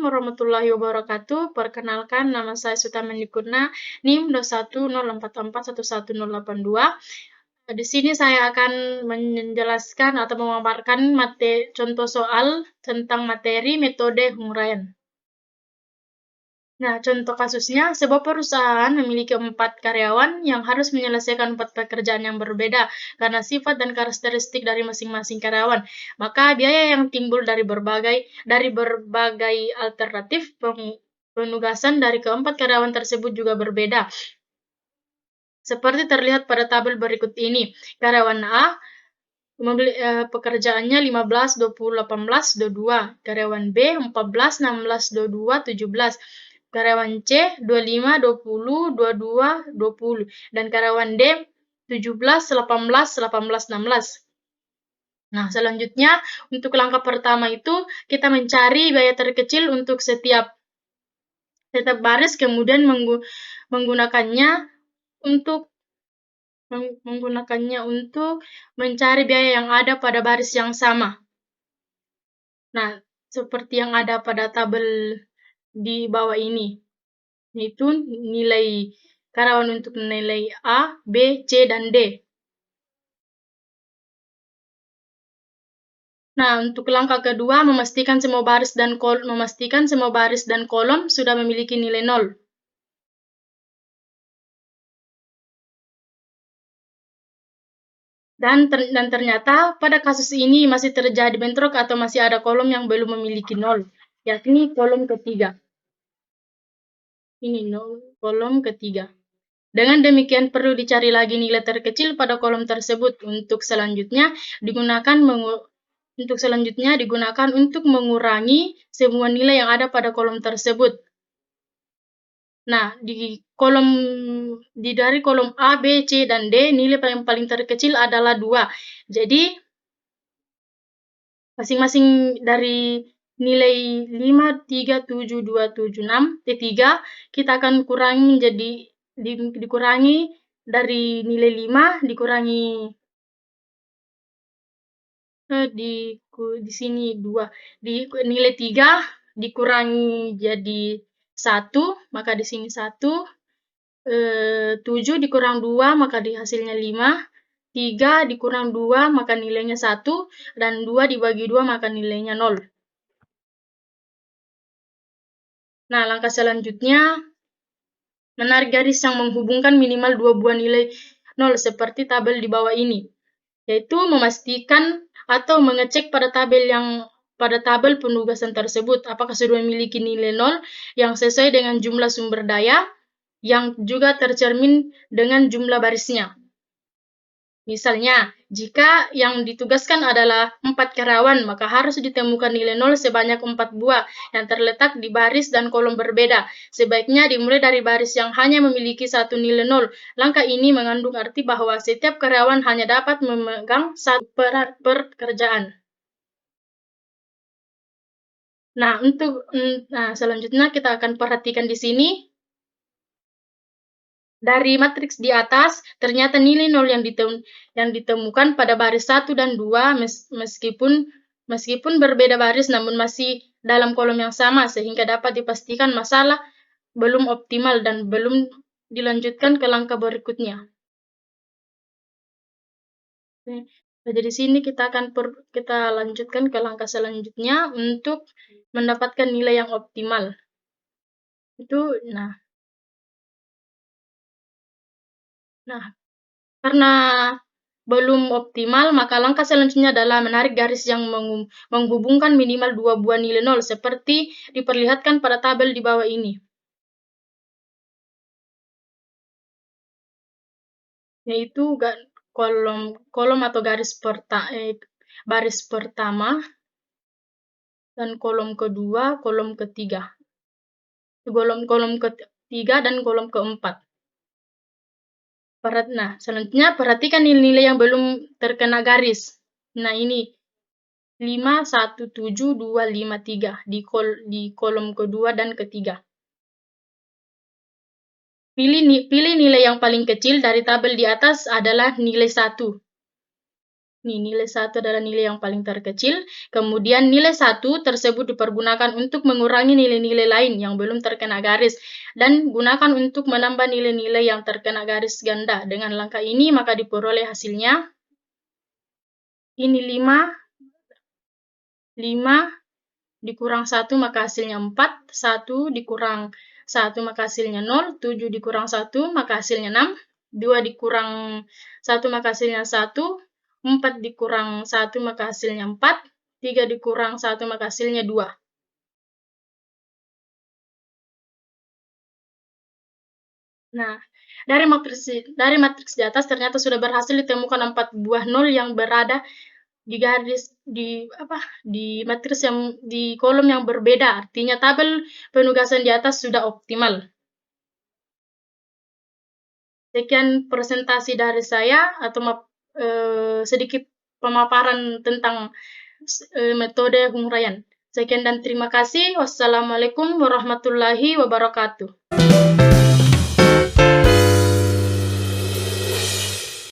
warahmatullahi wabarakatuh. Perkenalkan, nama saya Sutami Nikurna, NIM 21044111082. Di sini saya akan menjelaskan atau memaparkan contoh soal tentang materi metode penguraian. Nah, contoh kasusnya, sebuah perusahaan memiliki 4 karyawan yang harus menyelesaikan 4 pekerjaan yang berbeda karena sifat dan karakteristik dari masing-masing karyawan. Maka biaya yang timbul dari berbagai alternatif penugasan dari keempat karyawan tersebut juga berbeda. Seperti terlihat pada tabel berikut ini. Karyawan A pekerjaannya 15, 20, 18, 22. Karyawan B 14, 16, 22, 17. Karyawan C 25, 20, 22, 20. Dan karyawan D 17, 18, 18, 16. Nah, selanjutnya untuk langkah pertama itu kita mencari biaya terkecil untuk setiap baris, kemudian menggunakannya untuk mencari biaya yang ada pada baris yang sama. Nah, seperti yang ada pada tabel di bawah ini, yaitu nilai karyawan untuk nilai A, B, C, dan D. Nah, untuk langkah kedua, memastikan semua baris dan kolom sudah memiliki nilai 0. Dan ternyata pada kasus ini masih terjadi bentrok atau masih ada kolom yang belum memiliki 0, yakni kolom ketiga. Ini kolom ketiga. Dengan demikian perlu dicari lagi nilai terkecil pada kolom tersebut. Untuk selanjutnya digunakan untuk mengurangi semua nilai yang ada pada kolom tersebut. Nah, dari kolom A, B, C, dan D, nilai yang paling terkecil adalah 2. Jadi, masing-masing dari nilai 5, 3, 7, 2, 7, 6, T3, kita akan kurangi menjadi, dikurangi dari nilai 5, dikurangi, di sini 2, nilai 3, dikurangi jadi 1, maka di sini 1, 7 dikurang 2, maka di hasilnya 5, 3 dikurang 2, maka nilainya 1, dan 2 dibagi 2, maka nilainya 0. Nah, langkah selanjutnya, menarik garis yang menghubungkan minimal 2 buah nilai 0, seperti tabel di bawah ini, yaitu memastikan atau mengecek pada tabel penugasan tersebut, apakah sudah memiliki nilai 0 yang sesuai dengan jumlah sumber daya, yang juga tercermin dengan jumlah barisnya. Misalnya, jika yang ditugaskan adalah 4 karyawan, maka harus ditemukan nilai 0 sebanyak 4 buah yang terletak di baris dan kolom berbeda. Sebaiknya dimulai dari baris yang hanya memiliki 1 nilai 0. Langkah ini mengandung arti bahwa setiap karyawan hanya dapat memegang 1 pekerjaan. Nah, selanjutnya kita akan perhatikan di sini. Dari matriks di atas, ternyata nilai 0 yang ditemukan pada baris 1 dan 2 meskipun berbeda baris namun masih dalam kolom yang sama, sehingga dapat dipastikan masalah belum optimal dan belum dilanjutkan ke langkah berikutnya. Jadi di sini kita lanjutkan ke langkah selanjutnya untuk mendapatkan nilai yang optimal. Nah, karena belum optimal, maka langkah selanjutnya adalah menarik garis yang menghubungkan minimal 2 buah nilai 0, seperti diperlihatkan pada tabel di bawah ini. Yaitu kolom atau baris pertama, dan kolom kedua, kolom ketiga. Kolom ketiga dan kolom keempat. Nah, selanjutnya perhatikan nilai-nilai yang belum terkena garis. Nah, ini 5, 1, 7, 2, 5, 3 di kolom kedua dan ketiga. Pilih nilai yang paling kecil dari tabel di atas adalah nilai 1. Nih, nilai 1 adalah nilai yang paling terkecil, kemudian nilai 1 tersebut dipergunakan untuk mengurangi nilai-nilai lain yang belum terkena garis, dan gunakan untuk menambah nilai-nilai yang terkena garis ganda. Dengan langkah ini, maka diperoleh hasilnya, ini 5 dikurang 1 maka hasilnya 4, 1 dikurang 1 maka hasilnya 0, 7 dikurang 1 maka hasilnya 6, 2 dikurang 1 maka hasilnya 1, 4 dikurang 1 maka hasilnya 4, 3 dikurang 1 maka hasilnya 2. Nah, dari matriks di atas ternyata sudah berhasil ditemukan 4 buah nol yang berada di garis di matriks yang di kolom yang berbeda. Artinya tabel penugasan di atas sudah optimal. Sekian presentasi dari saya atau sedikit pemaparan tentang metode penguraian. Sekian dan terima kasih. Wassalamualaikum warahmatullahi wabarakatuh.